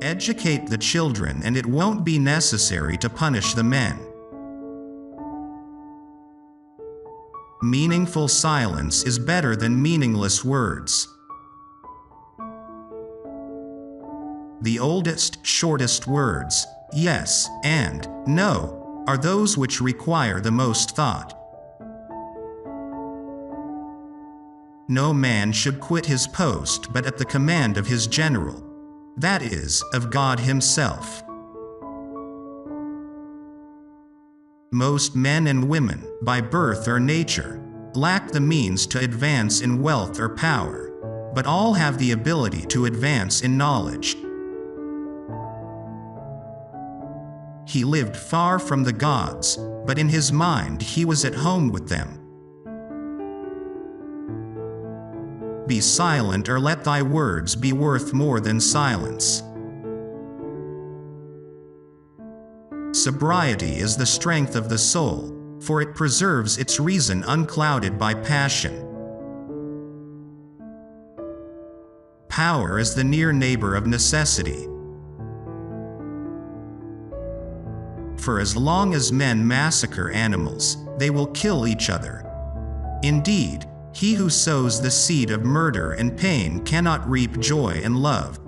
Educate the children and it won't be necessary to punish the men. Meaningful silence is better than meaningless words. The oldest, shortest words, yes and no, are those which require the most thought. No man should quit his post but at the command of his general, that is, of God himself. Most men and women, by birth or nature, lack the means to advance in wealth or power, but all have the ability to advance in knowledge. He lived far from the gods, but in his mind he was at home with them. Be silent or let thy words be worth more than silence. Sobriety is the strength of the soul, for it preserves its reason unclouded by passion. Power is the near neighbor of necessity. For as long as men massacre animals, they will kill each other. Indeed, he who sows the seed of murder and pain cannot reap joy and love.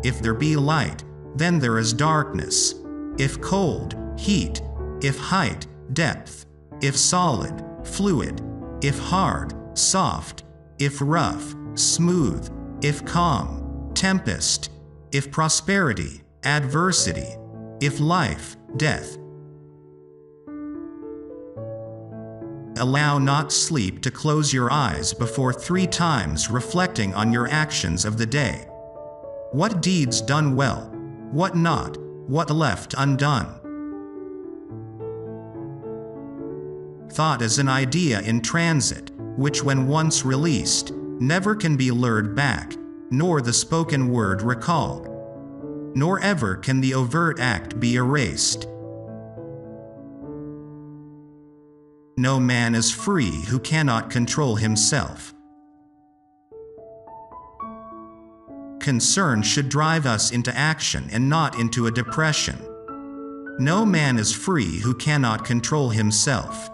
If there be light, then there is darkness. If cold, heat. If height, depth. If solid, fluid. If hard, soft. If rough, smooth. If calm, tempest. If prosperity, adversity. If life, death. Allow not sleep to close your eyes before 3 times reflecting on your actions of the day. What deeds done well? What not? What left undone? Thought is an idea in transit, which when once released, never can be lured back, nor the spoken word recalled. Nor ever can the overt act be erased. No man is free who cannot control himself. Concern should drive us into action and not into a depression. No man is free who cannot control himself.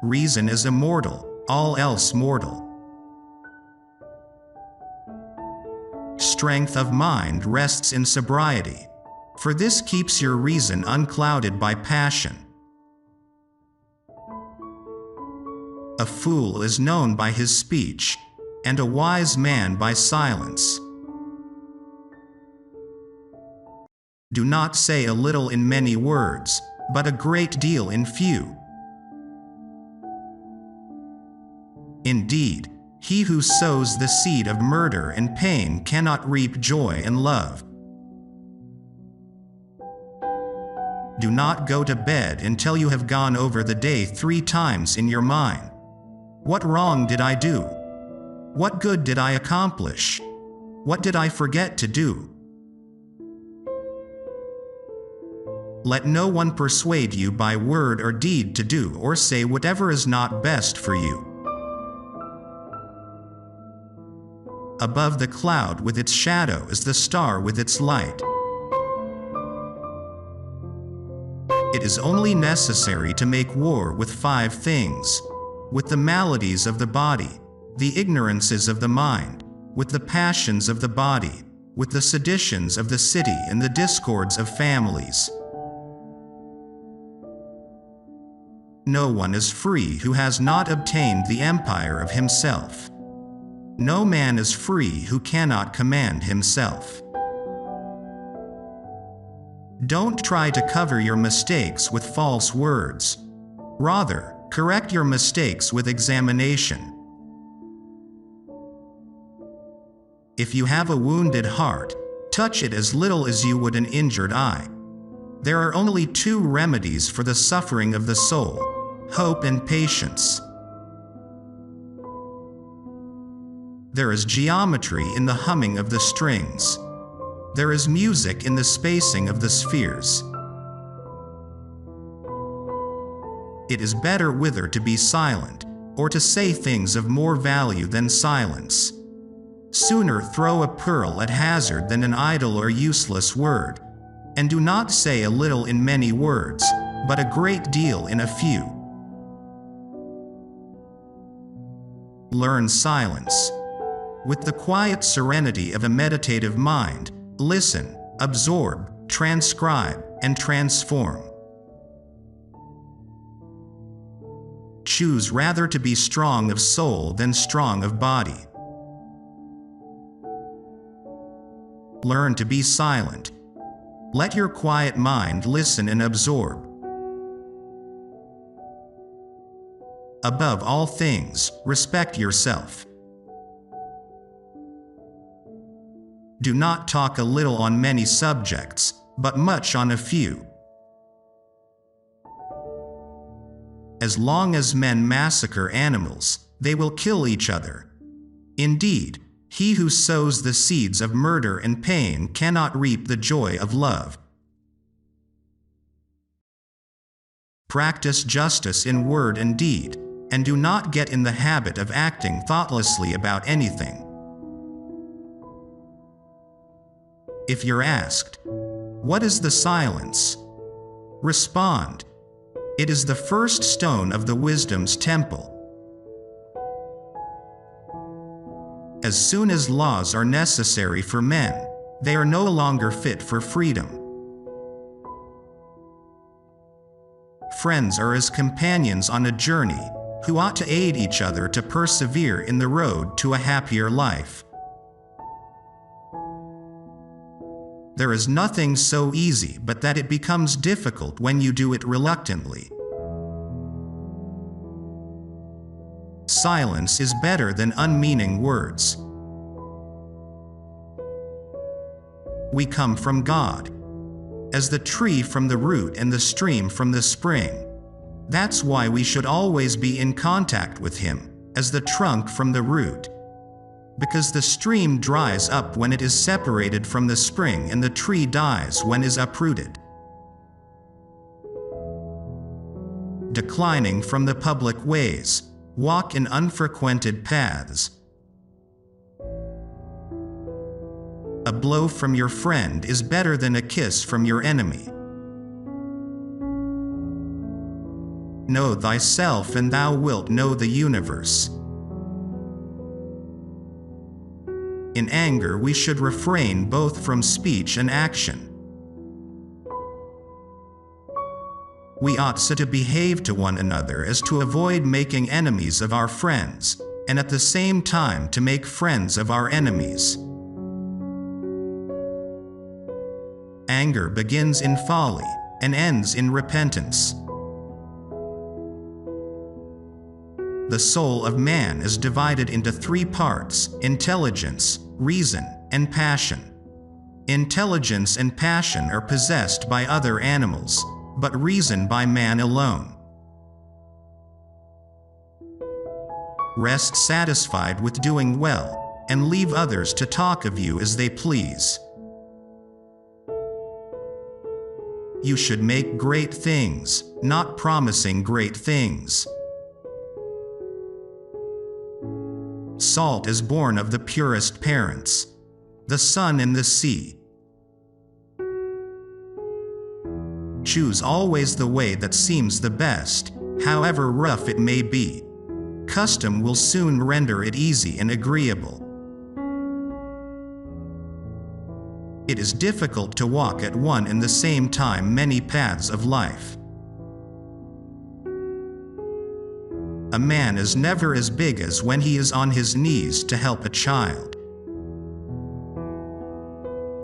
Reason is immortal, all else mortal. Strength of mind rests in sobriety, for this keeps your reason unclouded by passion. A fool is known by his speech, and a wise man by silence. Do not say a little in many words, but a great deal in few. Indeed, he who sows the seed of murder and pain cannot reap joy and love. Do not go to bed until you have gone over the day 3 times in your mind. What wrong did I do? What good did I accomplish? What did I forget to do? Let no one persuade you by word or deed to do or say whatever is not best for you. Above the cloud with its shadow is the star with its light. It is only necessary to make war with 5 things: with the maladies of the body, the ignorances of the mind, with the passions of the body, with the seditions of the city and the discords of families. No one is free who has not obtained the empire of himself. No man is free who cannot command himself. Don't try to cover your mistakes with false words. Rather, correct your mistakes with examination. If you have a wounded heart, touch it as little as you would an injured eye. There are only 2 remedies for the suffering of the soul: hope and patience. There is geometry in the humming of the strings. There is music in the spacing of the spheres. It is better whither to be silent, or to say things of more value than silence. Sooner throw a pearl at hazard than an idle or useless word, and do not say a little in many words, but a great deal in a few. Learn silence. With the quiet serenity of a meditative mind, listen, absorb, transcribe, and transform. Choose rather to be strong of soul than strong of body. Learn to be silent. Let your quiet mind listen and absorb. Above all things, respect yourself. Do not talk a little on many subjects, but much on a few. As long as men massacre animals, they will kill each other. Indeed, he who sows the seeds of murder and pain cannot reap the joy of love. Practice justice in word and deed, and do not get in the habit of acting thoughtlessly about anything. If you're asked, "What is the silence?" respond, "It is the first stone of the wisdom's temple." As soon as laws are necessary for men, they are no longer fit for freedom. Friends are as companions on a journey, who ought to aid each other to persevere in the road to a happier life. There is nothing so easy but that it becomes difficult when you do it reluctantly. Silence is better than unmeaning words. We come from God, as the tree from the root and the stream from the spring. That's why we should always be in contact with Him, as the trunk from the root. Because the stream dries up when it is separated from the spring, and the tree dies when it is uprooted. Declining from the public ways, walk in unfrequented paths. A blow from your friend is better than a kiss from your enemy. Know thyself, and thou wilt know the universe. In anger we should refrain both from speech and action. We ought so to behave to one another as to avoid making enemies of our friends, and at the same time to make friends of our enemies. Anger begins in folly, and ends in repentance. The soul of man is divided into three parts: intelligence, reason, and passion. Intelligence and passion are possessed by other animals, but reason by man alone. Rest satisfied with doing well, and leave others to talk of you as they please. You should make great things, not promising great things. Salt is born of the purest parents, the sun and the sea. Choose always the way that seems the best, however rough it may be. Custom will soon render it easy and agreeable. It is difficult to walk at one and the same time many paths of life. A man is never as big as when he is on his knees to help a child.